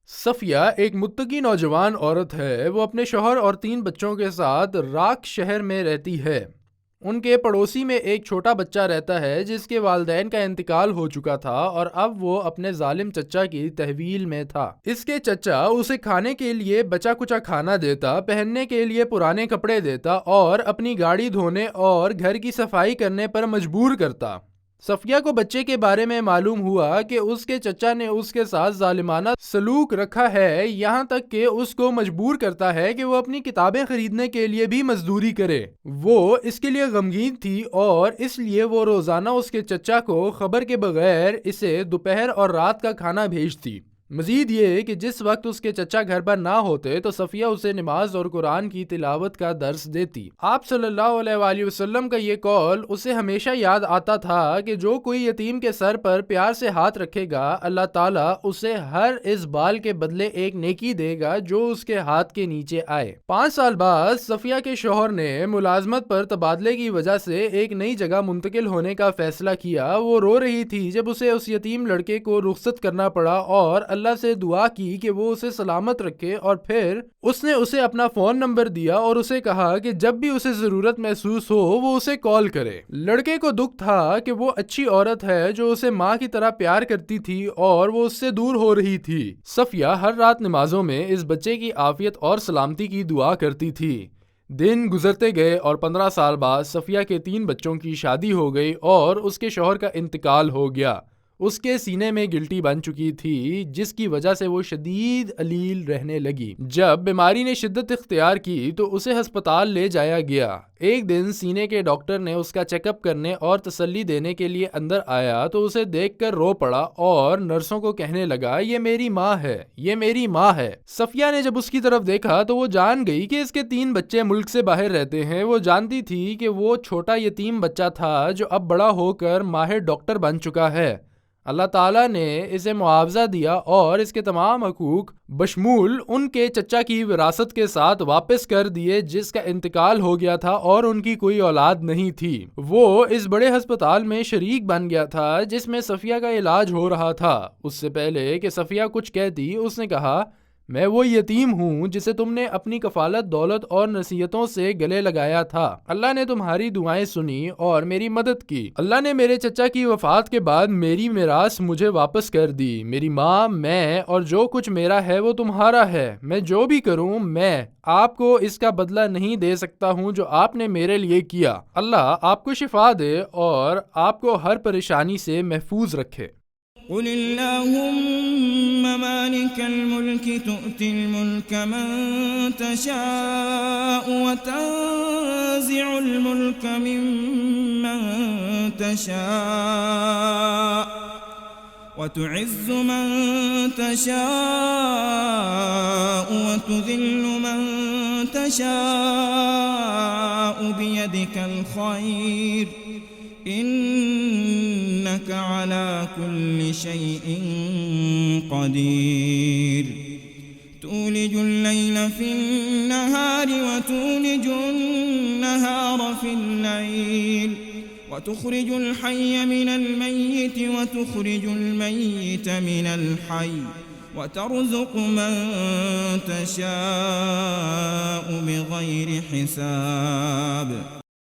صفیہ ایک متقی نوجوان عورت ہے۔ وہ اپنے شوہر اور 3 بچوں کے ساتھ راک شہر میں رہتی ہے۔ ان کے پڑوسی میں ایک چھوٹا بچہ رہتا ہے جس کے والدین کا انتقال ہو چکا تھا اور اب وہ اپنے ظالم چچا کی تحویل میں تھا۔ اس کے چچا اسے کھانے کے لیے بچا کچا کھانا دیتا، پہننے کے لیے پرانے کپڑے دیتا اور اپنی گاڑی دھونے اور گھر کی صفائی کرنے پر مجبور کرتا۔ صفیہ کو بچے کے بارے میں معلوم ہوا کہ اس کے چچا نے اس کے ساتھ ظالمانہ سلوک رکھا ہے، یہاں تک کہ اس کو مجبور کرتا ہے کہ وہ اپنی کتابیں خریدنے کے لیے بھی مزدوری کرے۔ وہ اس کے لیے غمگین تھی اور اس لیے وہ روزانہ اس کے چچا کو خبر کے بغیر اسے دوپہر اور رات کا کھانا بھیجتی۔ مزید یہ کہ جس وقت اس کے چچا گھر پر نہ ہوتے تو صفیہ اسے نماز اور قرآن کی تلاوت کا درس دیتی۔ آپ صلی اللہ علیہ وآلہ وسلم کا یہ قول اسے ہمیشہ یاد آتا تھا کہ جو کوئی یتیم کے سر پر پیار سے ہاتھ رکھے گا، اللہ تعالیٰ اسے ہر اس بال کے بدلے ایک نیکی دے گا جو اس کے ہاتھ کے نیچے آئے۔ 5 سال بعد صفیہ کے شوہر نے ملازمت پر تبادلے کی وجہ سے ایک نئی جگہ منتقل ہونے کا فیصلہ کیا۔ وہ رو رہی تھی جب اسے اس یتیم لڑکے کو رخصت کرنا پڑا اور اللہ سے دعا کی کہ وہ اسے سلامت رکھے، اور پھر اس نے اسے اپنا فون نمبر دیا اور اسے کہا کہ جب بھی اسے ضرورت محسوس ہو وہ اسے کال کرے۔ لڑکے کو دکھ تھا کہ وہ اچھی عورت ہے جو اسے ماں کی طرح پیار کرتی تھی اور وہ اس سے دور ہو رہی تھی۔ صفیہ ہر رات نمازوں میں اس بچے کی عافیت اور سلامتی کی دعا کرتی تھی۔ دن گزرتے گئے اور 15 سال بعد صفیہ کے 3 بچوں کی شادی ہو گئی اور اس کے شوہر کا انتقال ہو گیا۔ اس کے سینے میں گلٹی بن چکی تھی جس کی وجہ سے وہ شدید علیل رہنے لگی۔ جب بیماری نے شدت اختیار کی تو اسے ہسپتال لے جایا گیا۔ ایک دن سینے کے ڈاکٹر نے اس کا چیک اپ کرنے اور تسلی دینے کے لیے اندر آیا تو اسے دیکھ کر رو پڑا اور نرسوں کو کہنے لگا، یہ میری ماں ہے، یہ میری ماں ہے۔ صفیہ نے جب اس کی طرف دیکھا تو وہ جان گئی کہ اس کے 3 بچے ملک سے باہر رہتے ہیں۔ وہ جانتی تھی کہ وہ چھوٹا یتیم بچہ تھا جو اب بڑا ہو کر ماہر ڈاکٹر بن چکا ہے۔ اللہ تعالیٰ نے اسے معاوضہ دیا اور اس کے تمام حقوق بشمول ان کے چچا کی وراثت کے ساتھ واپس کر دیے جس کا انتقال ہو گیا تھا اور ان کی کوئی اولاد نہیں تھی۔ وہ اس بڑے ہسپتال میں شریک بن گیا تھا جس میں صفیہ کا علاج ہو رہا تھا۔ اس سے پہلے کہ صفیہ کچھ کہتی اس نے کہا، میں وہ یتیم ہوں جسے تم نے اپنی کفالت دولت اور نصیحتوں سے گلے لگایا تھا۔ اللہ نے تمہاری دعائیں سنی اور میری مدد کی۔ اللہ نے میرے چچا کی وفات کے بعد میری میراث مجھے واپس کر دی۔ میری ماں، میں اور جو کچھ میرا ہے وہ تمہارا ہے۔ میں جو بھی کروں میں آپ کو اس کا بدلہ نہیں دے سکتا ہوں جو آپ نے میرے لیے کیا۔ اللہ آپ کو شفا دے اور آپ کو ہر پریشانی سے محفوظ رکھے۔ قل اللهم مالك الملك تؤتي الملك من تشاء وتنزع الملك ممن تشاء وتعز من تشاء وتذل من تشاء بيدك الخير إنك على كل شيء قدير تولج الليل في النهار وتولج النهار في الليل وتخرج الحي من الميت وتخرج الميت من الحي وترزق من تشاء بغير حساب